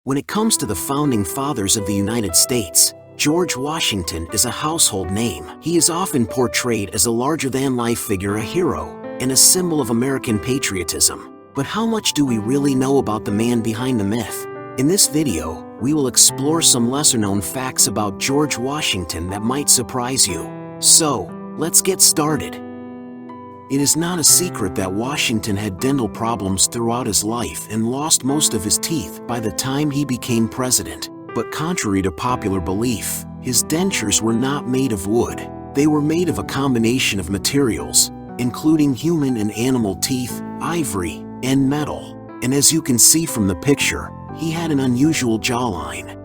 When it comes to the founding fathers of the United States, George Washington is a household name. He is often portrayed as a larger-than-life figure, a hero, and a symbol of American patriotism. But how much do we really know about the man behind the myth? In this video, we will explore some lesser-known facts about George Washington that might surprise you. So, let's get started. It is not a secret that Washington had dental problems throughout his life and lost most of his teeth by the time he became president. But contrary to popular belief, his dentures were not made of wood. They were made of a combination of materials, including human and animal teeth, ivory, and metal. And as you can see from the picture, he had an unusual jawline.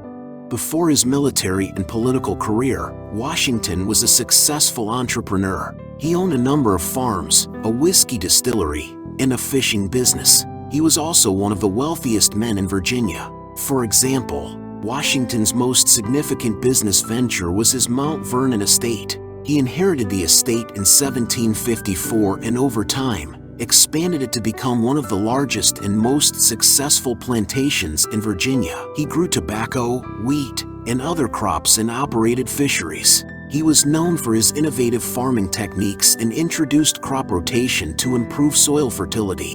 Before his military and political career, Washington was a successful entrepreneur. He owned a number of farms, a whiskey distillery, and a fishing business. He was also one of the wealthiest men in Virginia. For example, Washington's most significant business venture was his Mount Vernon estate. He inherited the estate in 1754 and over time, expanded it to become one of the largest and most successful plantations in Virginia. He grew tobacco, wheat, and other crops and operated fisheries. He was known for his innovative farming techniques and introduced crop rotation to improve soil fertility.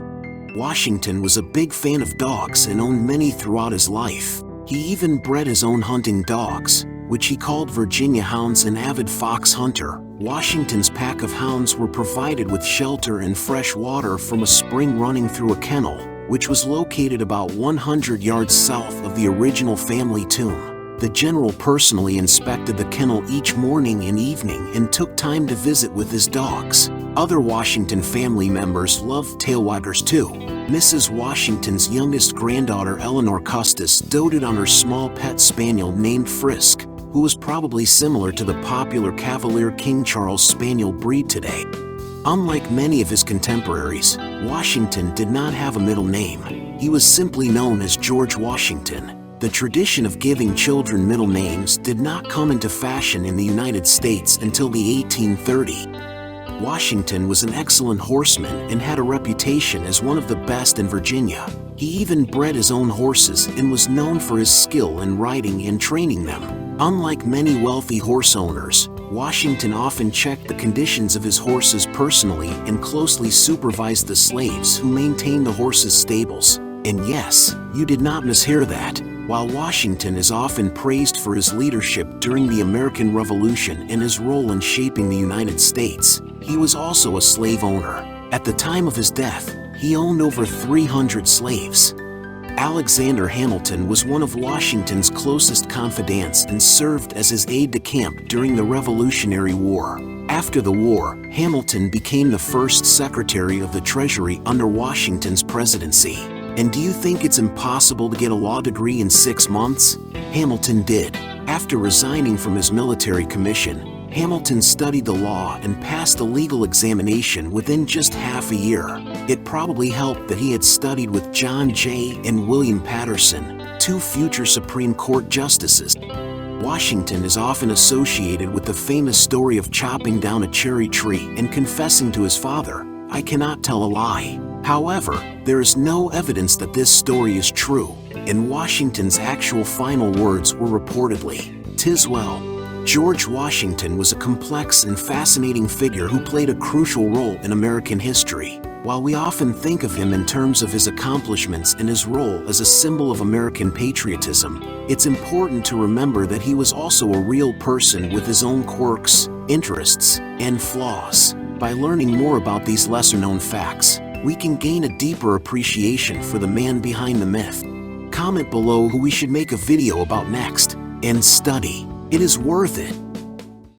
Washington was a big fan of dogs and owned many throughout his life. He even bred his own hunting dogs, which he called Virginia Hounds, an avid fox hunter. Washington's pack of hounds were provided with shelter and fresh water from a spring running through a kennel, which was located about 100 yards south of the original family tomb. The general personally inspected the kennel each morning and evening and took time to visit with his dogs. Other Washington family members loved tailwaggers too. Mrs. Washington's youngest granddaughter, Eleanor Custis, doted on her small pet spaniel named Frisk, who was probably similar to the popular Cavalier King Charles Spaniel breed today. Unlike many of his contemporaries, Washington did not have a middle name. He was simply known as George Washington. The tradition of giving children middle names did not come into fashion in the United States until the 1830s. Washington was an excellent horseman and had a reputation as one of the best in Virginia. He even bred his own horses and was known for his skill in riding and training them. Unlike many wealthy horse owners, Washington often checked the conditions of his horses personally and closely supervised the slaves who maintained the horses' stables. And yes, you did not mishear that. While Washington is often praised for his leadership during the American Revolution and his role in shaping the United States, he was also a slave owner. At the time of his death, he owned over 300 slaves. Alexander Hamilton was one of Washington's closest confidants and served as his aide-de-camp during the Revolutionary War. After the war, Hamilton became the first Secretary of the Treasury under Washington's presidency. And do you think it's impossible to get a law degree in 6 months? Hamilton did. After resigning from his military commission, Hamilton studied the law and passed the legal examination within just half a year. It probably helped that he had studied with John Jay and William Patterson, two future Supreme Court justices. Washington is often associated with the famous story of chopping down a cherry tree and confessing to his father, "I cannot tell a lie." However, there is no evidence that this story is true, and Washington's actual final words were reportedly, "'Tis well." George Washington was a complex and fascinating figure who played a crucial role in American history. While we often think of him in terms of his accomplishments and his role as a symbol of American patriotism, it's important to remember that he was also a real person with his own quirks, interests, and flaws. By learning more about these lesser-known facts, we can gain a deeper appreciation for the man behind the myth. Comment below who we should make a video about next, and study. It is worth it.